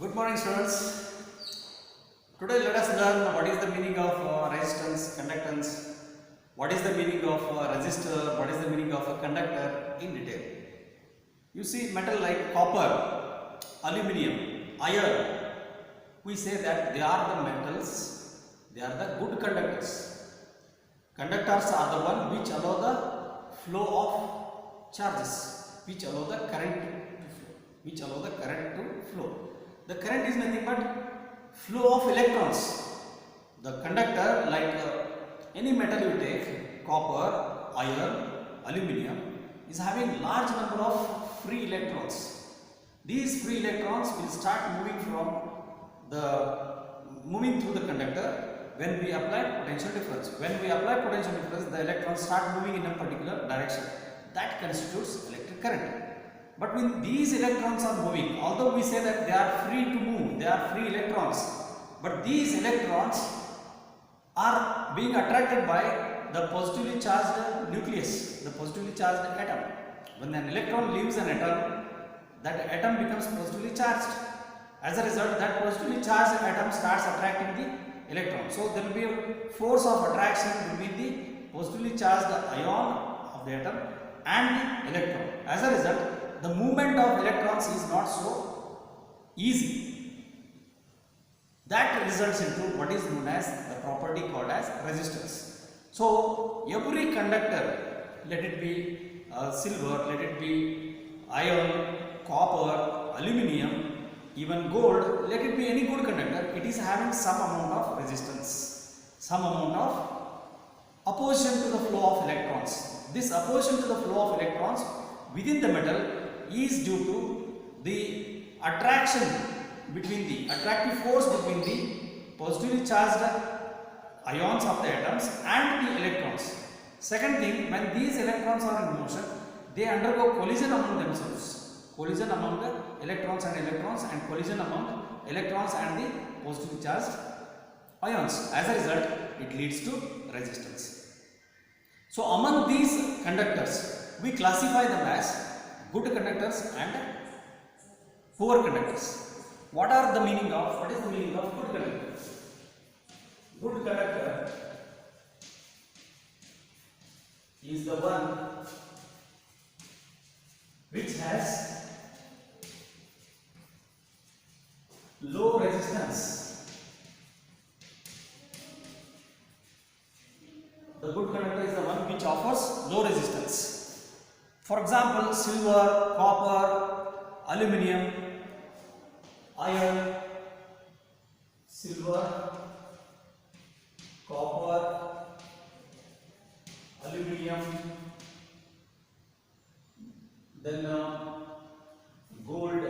Good morning, students. Today, let us learn what is the meaning of resistance, conductance, what is the meaning of resistor, what is the meaning of a conductor in detail. You see, metal like copper, aluminium, iron, we say that they are the metals, they are the good conductors. Conductors are the one which allow the flow of charges, which allow the current to flow. The current is nothing but flow of electrons. The conductor, like any metal you take, copper, iron, aluminium, is having large number of free electrons. These free electrons will start moving through the conductor when we apply potential difference. When we apply potential difference, the electrons start moving in a particular direction. That constitutes electric current. But when these electrons are moving, although we say that they are free to move, they are free electrons, but these electrons are being attracted by the positively charged nucleus, the positively charged atom. When an electron leaves an atom, that atom becomes positively charged. As a result, that positively charged atom starts attracting the electron. So there will be a force of attraction between the positively charged ion of the atom and the electron. As a result, the movement of electrons is not so easy. That results into what is known as the property called as resistance. So every conductor, let it be silver, let it be iron, copper, aluminium, even gold, let it be any good conductor, it is having some amount of resistance, some amount of opposition to the flow of electrons. This opposition to the flow of electrons within the metal is due to the attractive force between the positively charged ions of the atoms and the electrons. Second thing, when these electrons are in motion, they undergo collision among themselves, collision among the electrons and collision among electrons and the positively charged ions. As a result, it leads to resistance. So among these conductors, we classify them as good conductors and poor conductors. What is the meaning of good conductor? Good conductor is the one which has low resistance. The good conductor is the one which offers low resistance. For example, silver, copper, aluminium, iron, silver, copper, aluminium, then gold,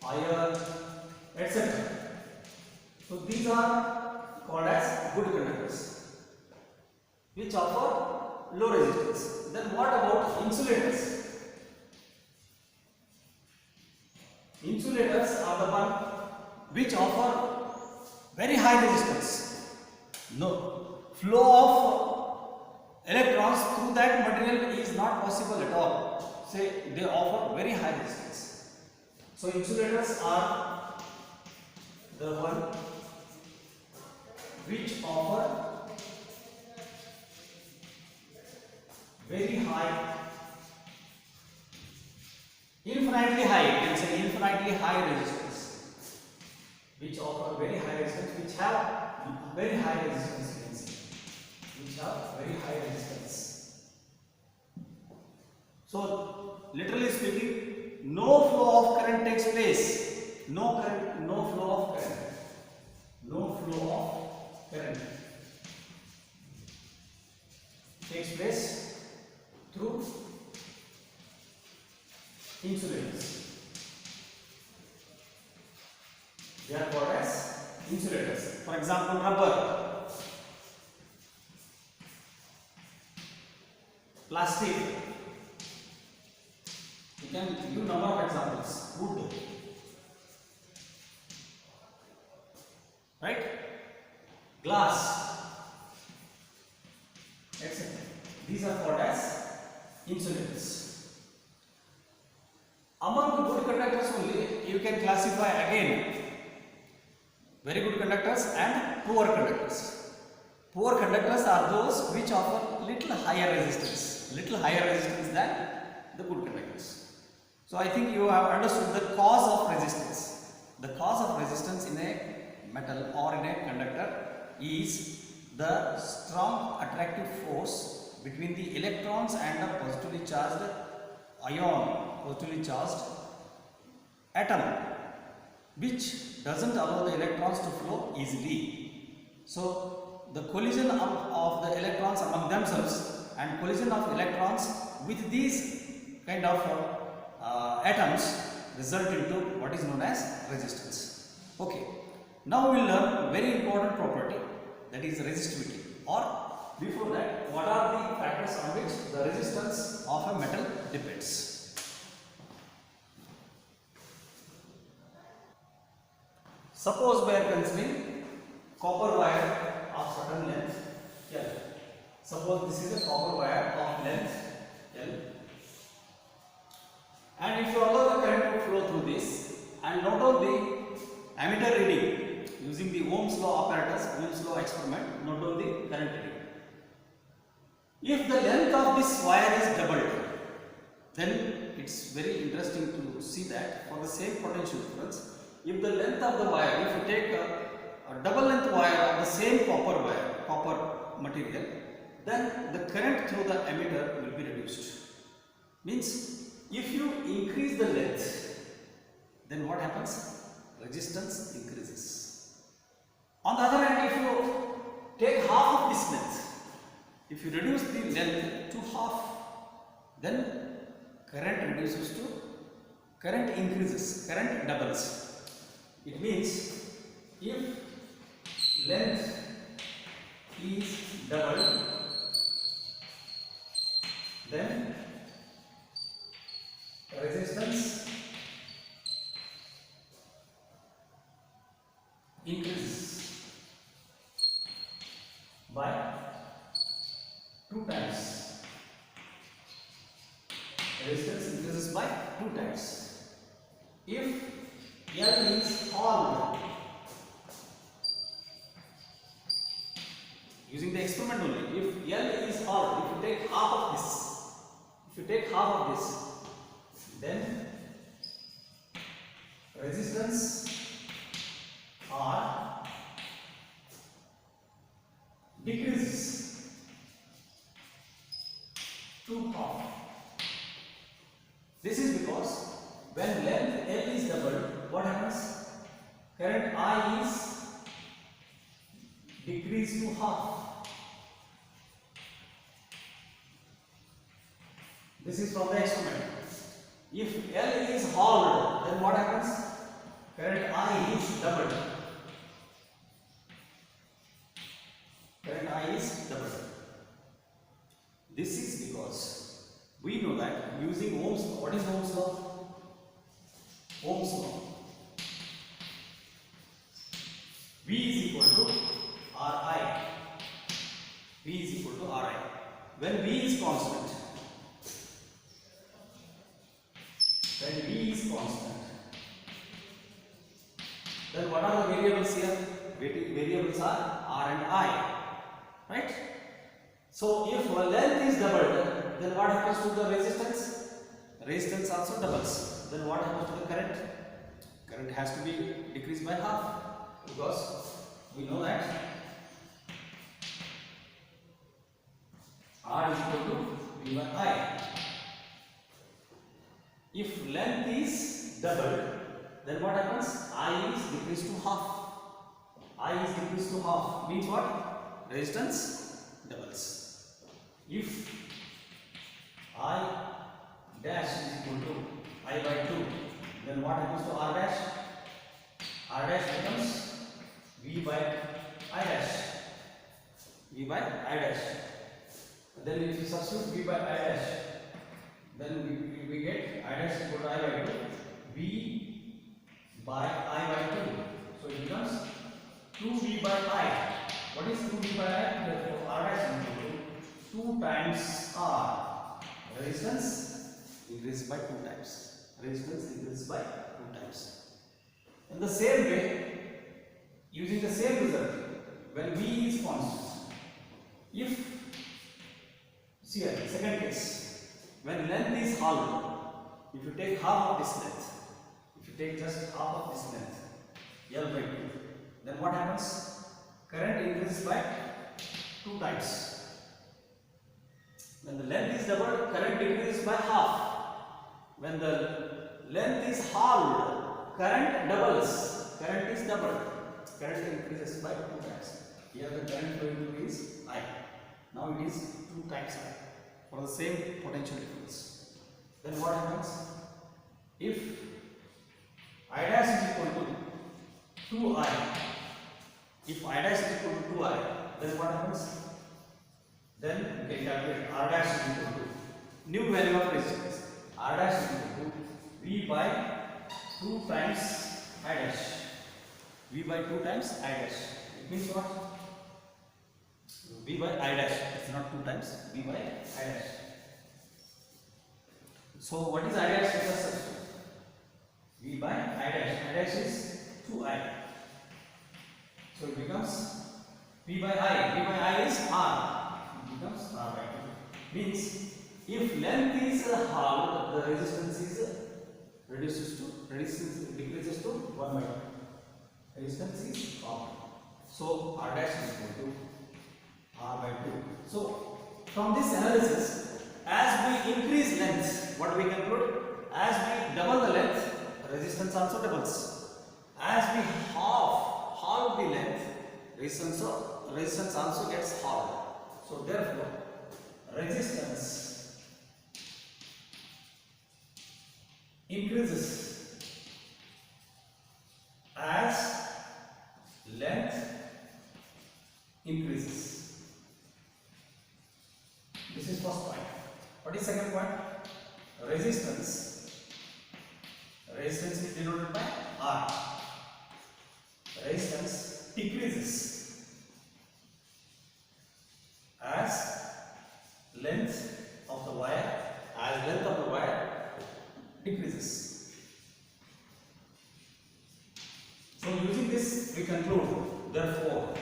iron, etc. So these are called as good conductors, which offer low resistance. Then what about insulators? Insulators are the one which offer very high resistance. No flow of electrons through that material is not possible at all. Say they offer very high resistance. So insulators are the one which offer very high, infinitely high, you can say infinitely high resistance, which offer very high resistance, which have very high resistance, you can say, which have very high resistance. So literally speaking, no flow of current takes place, no flow of current takes place through insulators. They are called as insulators. For example, rubber, plastic. You can give number of examples. Wood, right? Glass, etc. These are called as insulators. Among the good conductors only, you can classify again very good conductors and poor conductors. Poor conductors are those which offer little higher resistance than the good conductors. So I think you have understood the cause of resistance. The cause of resistance in a metal or in a conductor is the strong attractive force between the electrons and the positively charged atom, which doesn't allow the electrons to flow easily. So the collision of the electrons among themselves and collision of electrons with these kind of atoms result into what is known as resistance. Okay, now we will learn very important property, that is resistivity. Or before that, what are the factors on which the resistance of a metal depends? Suppose we are considering copper wire of certain length L. Suppose this is a copper wire of length L, and if you allow the current to flow through this and note on the ammeter reading using the Ohm's law apparatus, Ohm's law experiment, note on the current reading. If the length of this wire is doubled, then it's very interesting to see that for the same potential difference, if the length of the wire, if you take a double length wire of the same copper material, then the current through the ammeter will be reduced. Means if you increase the length, then what happens? Resistance increases. On the other hand, if you take half of this length, if you reduce the length to half, then current increases, current doubles. It means if length is doubled, then resistance increases by 2 times. Resistance increases by 2 times. If L is halved, using the experiment only, if L is halved, if you take half of this, then resistance R decreases to half. This is because when length L is doubled, what happens? Current I is decreased to half. This is from the experiment. If L is halved, then what happens? Current I is doubled. Current I is doubled. This is because we know that using Ohm's law. What is Ohm's law? Ohm's law. V is equal to Ri. V is equal to Ri. When V is constant, then what are the variables here? Variables are R and I, right? So if length is doubled, then what happens to the resistance? Resistance also doubles. Then what happens to the current? Current has to be decreased by half, because we know that R is equal to V by I. If length is doubled, then what happens? I is decreased to half. I is decreased to half means what? Resistance doubles. If I dash is equal to I by 2, then what happens to R dash? R dash becomes V by I dash. V by I dash. Then if you substitute V by I dash, then we get I dash equal to I by 2, V by I by 2. So it becomes 2V by I. What is 2V by I? Therefore R dash is equal to 2 times R. Resistance increases by 2 times. Resistance increases by 2 times. In the same way, using the same result, when V is constant, if, see here, second case, when length is halved, if you take half of this length, if you take just half of this length, L by 2, then what happens? Current increases by 2 times. When the length is doubled, current decreases by half. When the length is halved, current doubles. Current is doubled. Current increases by 2 times. Here the current flowing through is I. Now it is 2 times I for the same potential difference. Then what happens? If I dash is equal to 2I, if I dash is equal to 2I, then what happens? Then we can calculate R dash is equal to new value of resistance. R dash is equal to V by 2 times I dash. V by 2 times I dash. It means what? V by I dash. It's not 2 times. V by I dash. So what is I dash? Let us substitute. V by I dash. I dash is 2I. So it becomes V by I. V by I is R. It becomes R by 2. Means if length is halved, the resistance is decreases to 1 by 2. Resistance is halved. So R dash is equal to R by 2. So from this analysis, as we increase length, what we conclude? As we double the length, resistance also doubles. As we halve the length, resistance also gets halved. So therefore, resistance increases as length increases. This is first point. What is second point? Resistance is denoted by R. Resistance decreases as length of the wire decreases. So using this we conclude, therefore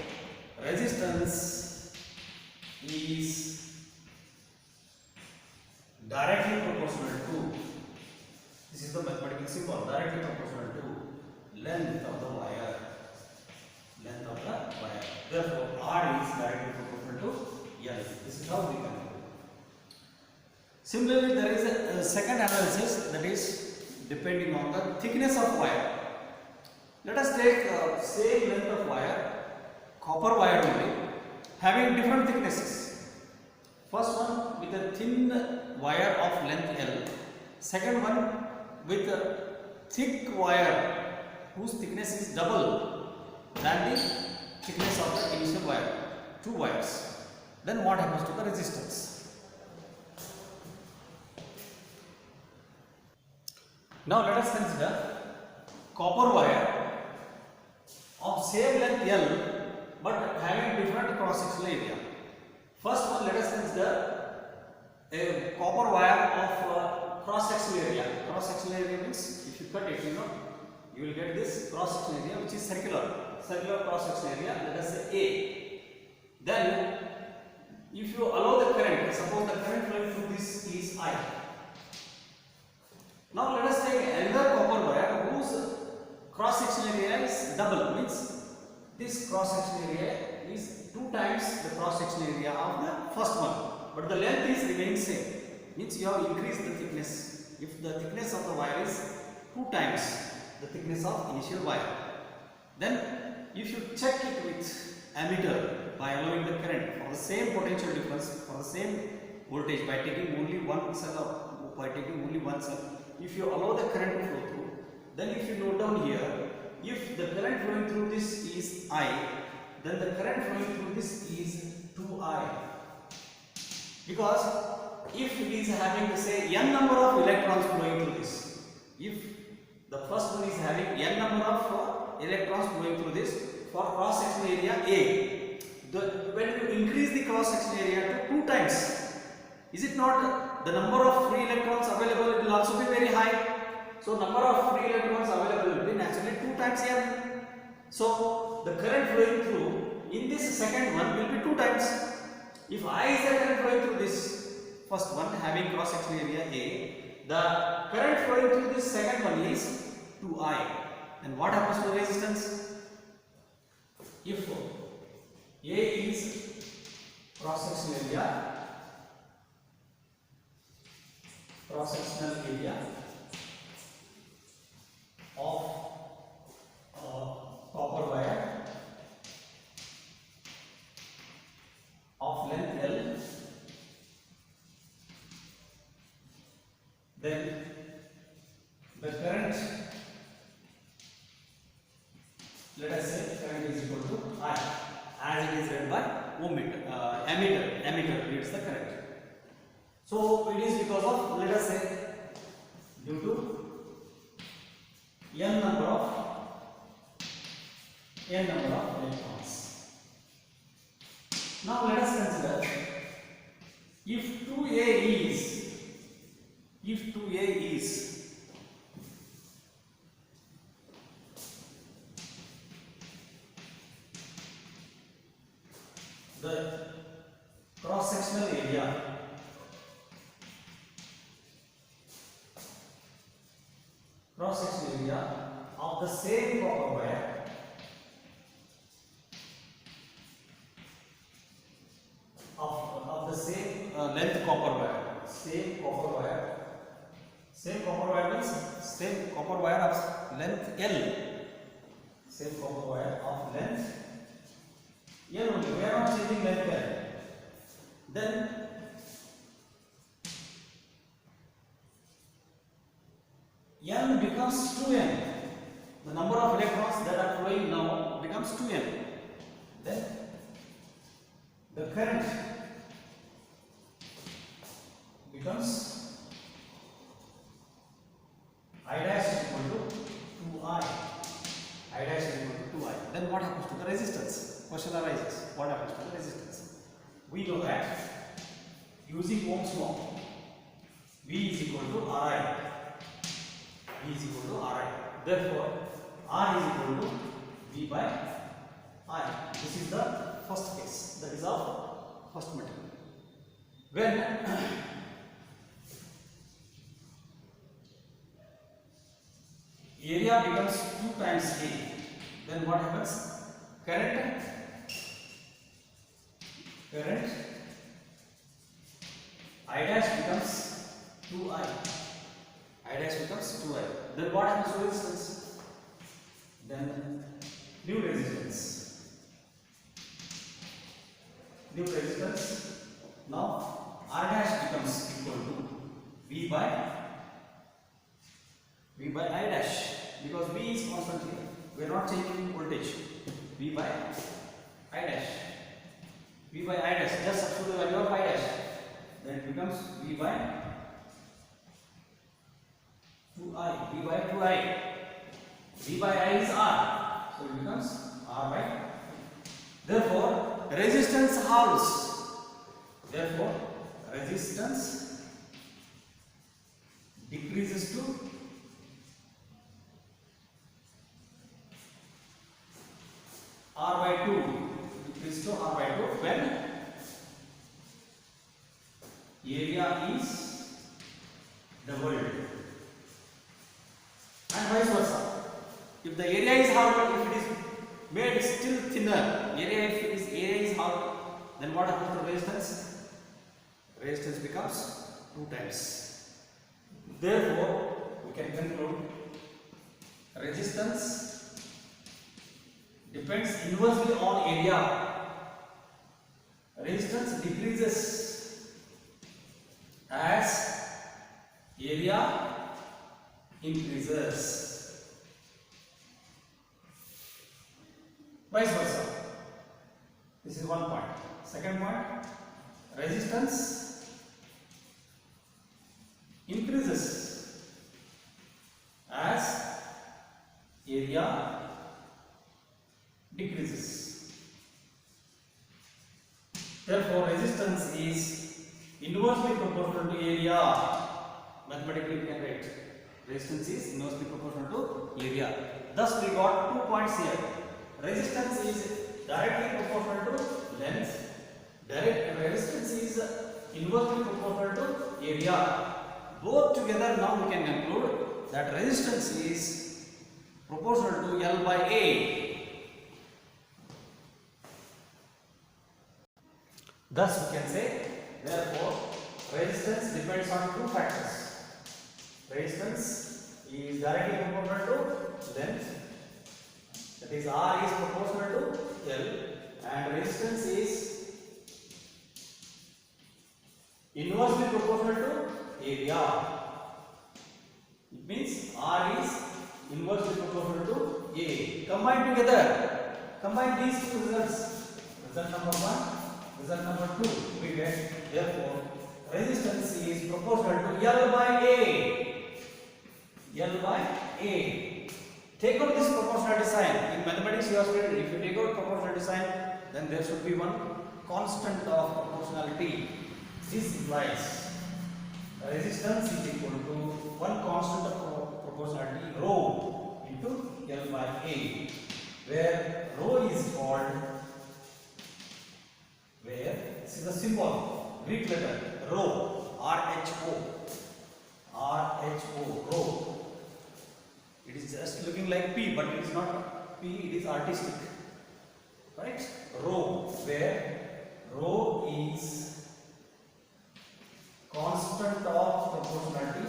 resistance is directly proportional to, this is the mathematical symbol, directly proportional to length of the wire. Therefore R is directly proportional to L. This is how we conclude. Similarly, there is a second analysis, that is depending on the thickness of wire. Let us take same length of wire, copper wire only, having different thicknesses. First one with a thin wire of length L, second one with a thick wire whose thickness is double than the thickness of the initial wire, 2 wires. Then what happens to the resistance? Now let us consider copper wire of same length L but having different cross-sectional area. First one, let us consider a copper wire of cross-sectional area. Cross-sectional area means if you cut it, you will get this cross-sectional area which is circular cross-sectional area, let us say A. Then if you allow the current, suppose the current flowing through this is I. Now let us take another copper wire whose cross-sectional area is double, means this cross-sectional area is 2 times the cross-sectional area of the first one, but the length is remaining same, means you have increased the thickness. If the thickness of the wire is 2 times the thickness of initial wire, then if you check it with ammeter by allowing the current for the same potential difference, for the same voltage, by taking only one cell, if you allow the current to flow through, then if you note down here, if the current flowing through this is I, then the current flowing through this is 2I. Because if it is having, say, n number of electrons flowing through this, if the first one is having n number of electrons flowing through this for cross-sectional area A, when you increase the cross-sectional area to 2 times, is it not the number of free electrons available will also be very high? So number of free electrons available will be naturally 2 times N. So the current flowing through in this second one will be 2 times. If I is the current flowing through this first one having cross sectional area A, the current flowing through this second one is 2I. Then what happens to the resistance? If A is cross sectional area of copper wire of length L, then the current, let us say current is equal to I, as it is read by ammeter reads the current. So it is because of, let us say, due to n number of electrons. Now let us consider if 2A is the cross sectional area of the same copper wire of the same length copper wire, same copper wire means same copper wire of length L, same copper wire of length L only, we are not changing length L. Then N becomes 2N. The number of electrons that are flowing now becomes 2N. Then the current becomes I dash is equal to 2I. I dash is equal to 2I. Then what happens to the resistance? Question arises. What happens to the resistance? We know that using Ohm's law, V is equal to Ri. Therefore, R is equal to V by I. This is the first case. That is our first material. When area becomes 2 times A, then what happens? Current I dash becomes 2I. Then what happens to resistance? Then new resistance. Now R dash becomes equal to V by I dash, because V is constant here. We are not changing voltage. V by I dash. Just substitute the value of I dash. Then it becomes V by 2I. V by I is R. So it becomes R by. Therefore, resistance halves. Resistance decreases to R by 2. When area is doubled. And vice versa. If the area is halved, if it is made still thinner, area is halved, then what happens to resistance? Resistance becomes 2 times. Therefore, we can conclude resistance depends inversely on area. Resistance decreases as area increases. Vice versa. This is one point. Second point, resistance increases as area decreases. Therefore, resistance is inversely proportional to area. Mathematically we can write Resistance is inversely proportional to area. Thus we got 2 points here. Resistance is directly proportional to length. Direct resistance is inversely proportional to area. Both together now we can conclude that resistance is proportional to L by A. Thus we can say, therefore, resistance depends on two factors. Resistance is directly proportional to length, that is R is proportional to L, and resistance is inversely proportional to area. It means R is inversely proportional to A. Combine together, combine these two results. Result number 1, result number 2, we get, therefore, resistance is proportional to L by A. L by A. Take out this proportionality sign. In mathematics you have studied, if you take out proportionality sign, then there should be one constant of proportionality. This implies resistance is equal to one constant of proportionality rho into L by A, where rho is called, where this is the symbol, Greek letter rho, R-H-O, rho. It is just looking like P, but it is not P, it is artistic, right? Rho, where rho is constant of proportionality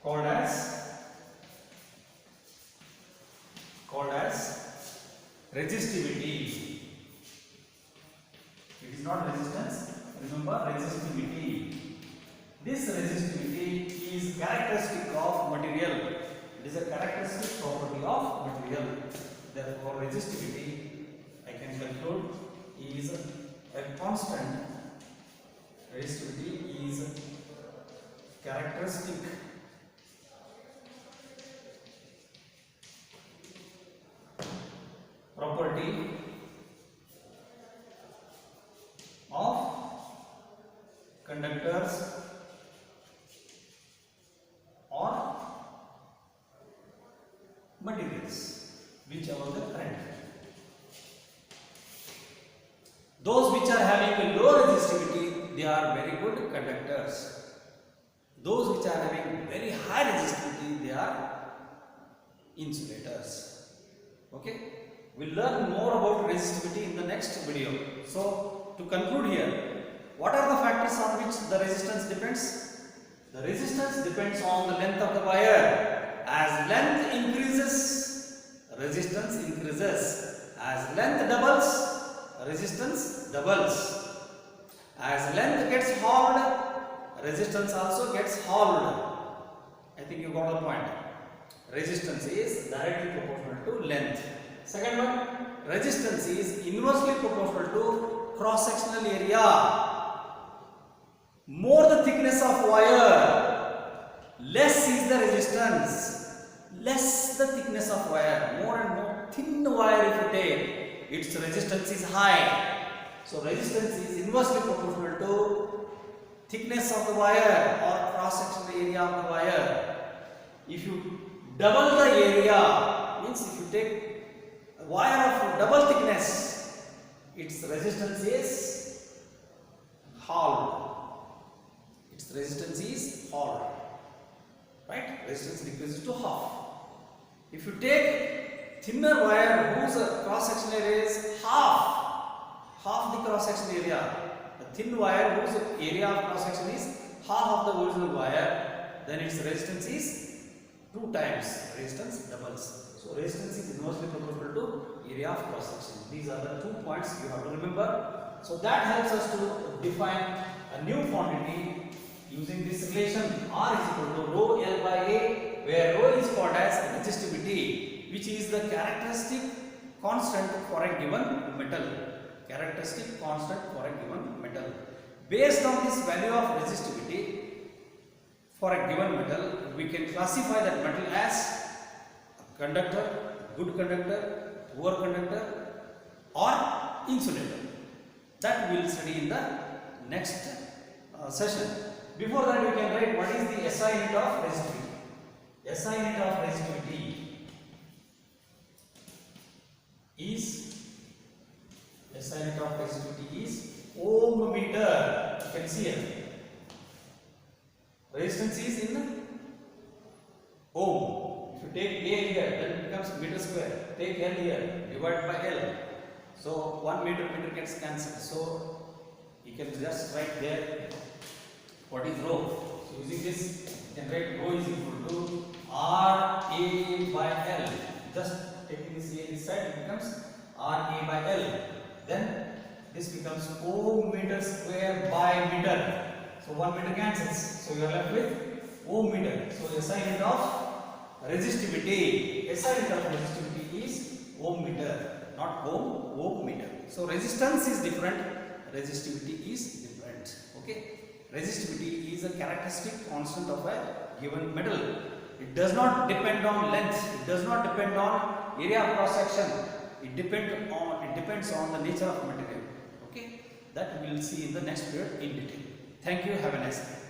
called as resistivity. It is not resistance. Remember, resistivity. This resistivity is characteristic of material. It is a characteristic property of material. Therefore, resistivity, I can conclude, is a constant. Resistivity is characteristic property of conductors or materials which have the current. Those which are having a low resistivity, they are very good conductors. Those which are having very high resistivity, they are insulators. Okay, we'll learn more about resistivity in the next video. So to conclude here, what are the factors on which the resistance depends? The resistance depends on the length of the wire. As length increases, resistance increases. As length doubles, resistance doubles. As length gets halved, resistance also gets halved. I think you got the point. Resistance is directly proportional to length. Second one, resistance is inversely proportional to cross-sectional area. More the thickness of wire, less is the resistance. Less the thickness of wire, more and more thin wire if you take, its resistance is high. So resistance is inversely proportional to thickness of the wire or cross-sectional area of the wire. If you double the area, means if you take a wire of double thickness, its resistance is halved. Its resistance is halved, right? Resistance decreases to half. If you take thinner wire whose cross-sectional area is half the cross-sectional area, the thin wire whose area of cross-section is half of the original wire, then its resistance is 2 times. Resistance doubles. So resistance is inversely proportional to area of cross-section. These are the 2 points you have to remember. So that helps us to define a new quantity using this relation R is equal to rho L by A, where rho is called as resistivity, which is the characteristic constant for a given metal. Characteristic constant for a given metal. Based on this value of resistivity for a given metal, we can classify that metal as a conductor, good conductor, poor conductor, or insulator. That we will study in the next session. Before that, we can write what is the SI unit of resistivity. SI unit of resistivity is SI unit of resistivity is ohm meter. You can see here. Resistance is in ohm. If you take A here, then it becomes meter square. Take L here, divide by L. So 1 meter gets cancelled. So you can just write there what is rho. So using this, you can write rho is equal to RA by L. Just taking this A this side, it becomes RA by L. Then this becomes ohm meter square by meter. So 1 meter cancels. So you are left with ohm meter. So SI unit of resistivity. SI unit of resistivity is ohm meter, not ohm meter. So resistance is different, resistivity is different. Okay. Resistivity is a characteristic constant of a given metal. It does not depend on length. It does not depend on area of cross section. It depends on the nature of material. Okay. That we will see in the next period in detail. Thank you. Have a nice day.